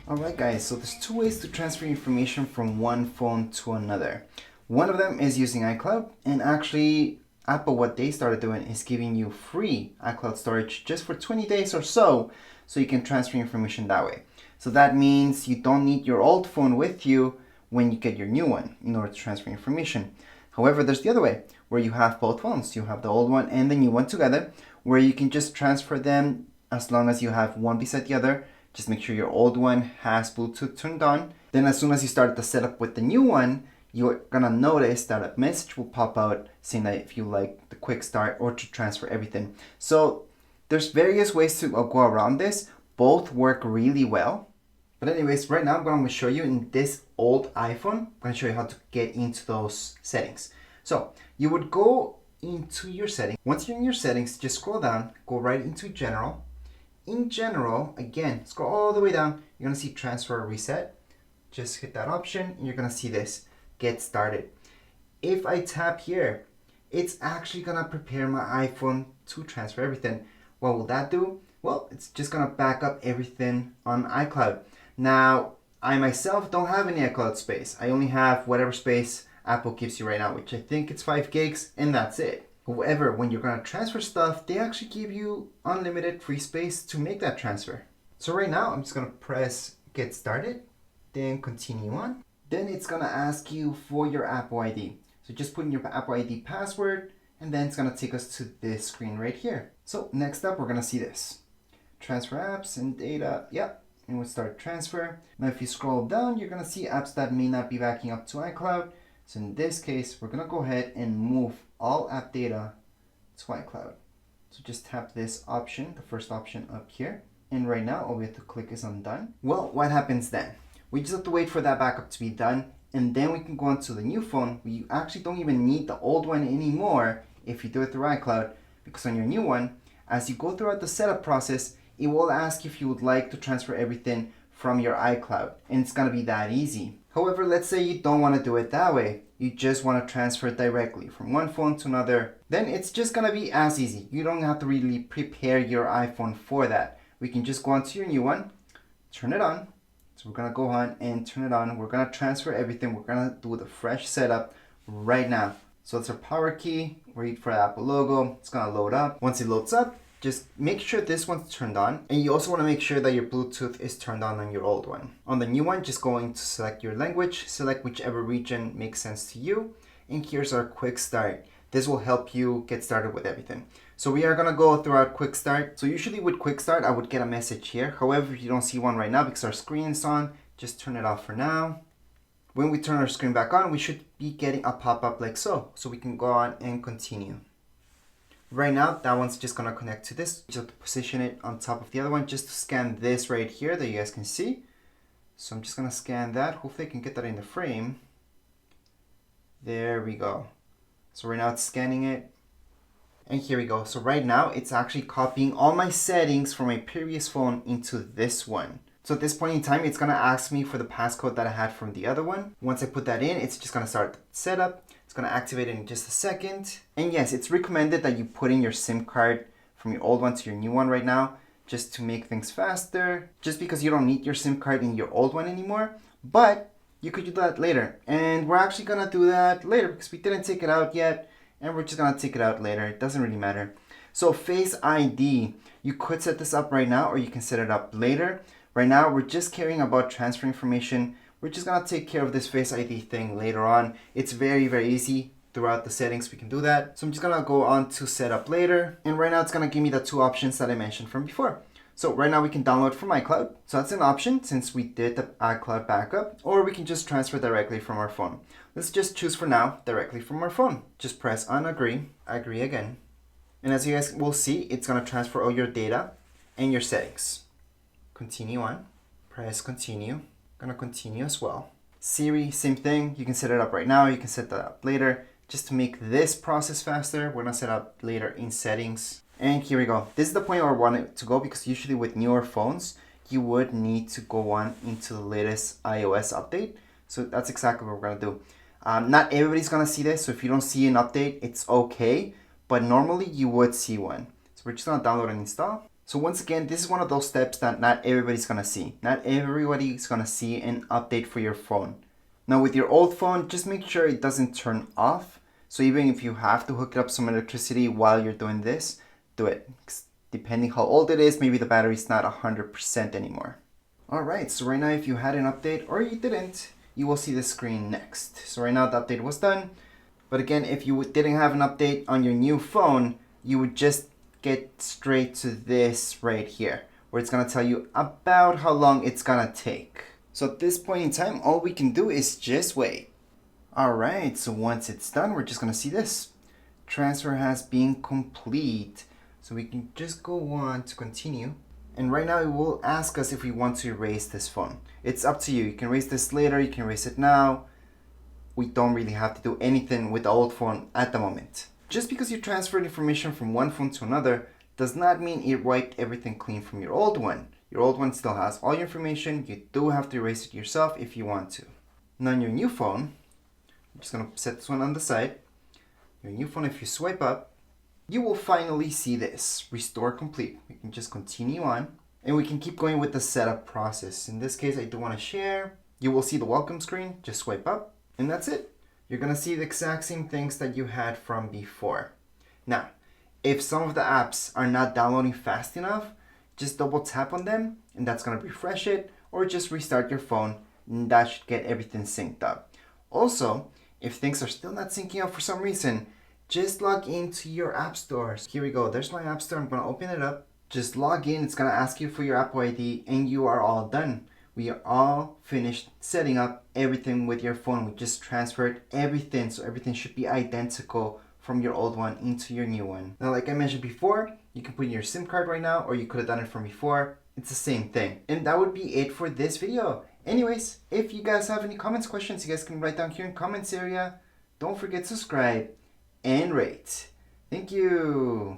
Alright guys, so there's two ways to transfer information from one phone to another. One of them is using iCloud, and actually Apple, what they started doing is giving you free iCloud storage just for 20 days or so you can transfer information that way. So that means you don't need your old phone with you when you get your new one in order to transfer information. However, there's the other way, where you have both phones. You have the old one and the new one together, where you can just transfer them as long as you have one beside the other. Just make sure your old one has Bluetooth turned on. Then as soon as you start the setup with the new one, you're gonna notice that a message will pop out saying that if you like the quick start or to transfer everything. So there's various ways to go around this. Both work really well. But anyways, right now I'm going to show you in this old iPhone, I'm going to show you how to get into those settings. So you would go into your settings. Once you're in your settings, just scroll down, go right into General. In General, again, scroll all the way down, you're going to see Transfer or Reset. Just hit that option and you're going to see this, Get Started. If I tap here, it's actually going to prepare my iPhone to transfer everything. What will that do? Well, it's just going to back up everything on iCloud. Now, I myself don't have any iCloud space. I only have whatever space Apple gives you right now, which I think it's 5 gigs, and that's it. However, when you're going to transfer stuff, they actually give you unlimited free space to make that transfer. So right now, I'm just going to press Get Started, then Continue on. Then it's going to ask you for your Apple ID. So just put in your Apple ID password, and then it's going to take us to this screen right here. So next up, we're going to see this. Transfer apps and data. Yep. And we'll start transfer. Now if you scroll down, you're going to see apps that may not be backing up to iCloud. So in this case, we're going to go ahead and move all app data to iCloud. So just tap this option, the first option up here. And right now, all we have to click is on done. Well, what happens then? We just have to wait for that backup to be done. And then we can go on to the new phone where you actually don't even need the old one anymore if you do it through iCloud. Because on your new one, as you go throughout the setup process, it will ask if you would like to transfer everything from your iCloud, and it's going to be that easy. However, let's say you don't want to do it that way. You just want to transfer directly from one phone to another. Then it's just going to be as easy. You don't have to really prepare your iPhone for that. We can just go on to your new one, turn it on. So we're going to go on and turn it on. We're going to transfer everything. We're going to do the fresh setup right now. So it's our power key. Wait for the Apple logo. It's going to load up. Once it loads up, just make sure this one's turned on, and you also want to make sure that your Bluetooth is turned on your old one. On the new one, just going to select your language, select whichever region makes sense to you, and here's our quick start. This will help you get started with everything. So we are going to go through our quick start. So usually with quick start, I would get a message here. However, if you don't see one right now because our screen is on, just turn it off for now. When we turn our screen back on, we should be getting a pop-up like so. So we can go on and continue. Right now, that one's just going to connect to this. You just have to position it on top of the other one just to scan this right here that you guys can see. So I'm just going to scan that. Hopefully I can get that in the frame. There we go. So right now it's scanning it. And here we go. So right now it's actually copying all my settings from my previous phone into this one. So at this point in time, it's going to ask me for the passcode that I had from the other one. Once I put that in, it's just going to start the setup. It's going to activate it in just a second. And yes, it's recommended that you put in your SIM card from your old one to your new one right now, just to make things faster, just because you don't need your SIM card in your old one anymore. But you could do that later. And we're actually going to do that later because we didn't take it out yet. And we're just going to take it out later. It doesn't really matter. So Face ID, you could set this up right now or you can set it up later. Right now, we're just caring about transfer information. We're just going to take care of this Face ID thing later on. It's very, very easy. Throughout the settings, we can do that. So I'm just going to go on to setup later. And right now, it's going to give me the two options that I mentioned from before. So right now, we can download from iCloud. So that's an option since we did the iCloud backup. Or we can just transfer directly from our phone. Let's just choose for now directly from our phone. Just press on agree, agree again. And as you guys will see, it's going to transfer all your data and your settings. Continue on, press continue, gonna continue as well. Siri, same thing, you can set it up right now, you can set that up later. Just to make this process faster, we're gonna set up later in settings. And here we go. This is the point where I want it to go because usually with newer phones, you would need to go on into the latest iOS update. So that's exactly what we're gonna do. Not everybody's gonna see this, so if you don't see an update, it's okay. But normally you would see one. So we're just gonna download and install. So once again, this is one of those steps that not everybody's gonna see. Not everybody's gonna see an update for your phone. Now with your old phone, just make sure it doesn't turn off. So even if you have to hook it up some electricity while you're doing this, do it. Depending how old it is, maybe the battery's not 100% anymore. Alright, so right now if you had an update or you didn't, you will see the screen next. So right now the update was done. But again, if you didn't have an update on your new phone, you would just get straight to this right here, where it's gonna tell you about how long it's gonna take. So at this point in time, all we can do is just wait. Alright, so once it's done, we're just gonna see this. Transfer has been complete. So we can just go on to continue. And right now it will ask us if we want to erase this phone. It's up to you. You can erase this later, you can erase it now. We don't really have to do anything with the old phone at the moment. Just because you transferred information from one phone to another does not mean it wiped everything clean from your old one. Your old one still has all your information. You do have to erase it yourself if you want to. Now on your new phone, I'm just gonna set this one on the side. Your new phone, if you swipe up, you will finally see this, restore complete. We can just continue on and we can keep going with the setup process. In this case, I do want to share. You will see the welcome screen, just swipe up and that's it. You're gonna see the exact same things that you had from before. Now, if some of the apps are not downloading fast enough, just double tap on them and that's gonna refresh it, or just restart your phone and that should get everything synced up. Also, if things are still not syncing up for some reason, just log into your app stores. Here we go, there's my app store, I'm gonna open it up. Just log in, it's gonna ask you for your Apple ID and you are all done. We are all finished setting up everything with your phone. We just transferred everything, so everything should be identical from your old one into your new one. Now, like I mentioned before, you can put in your SIM card right now, or you could have done it from before. It's the same thing. And that would be it for this video. Anyways, if you guys have any comments, questions, you guys can write down here in comments area. Don't forget to subscribe and rate. Thank you.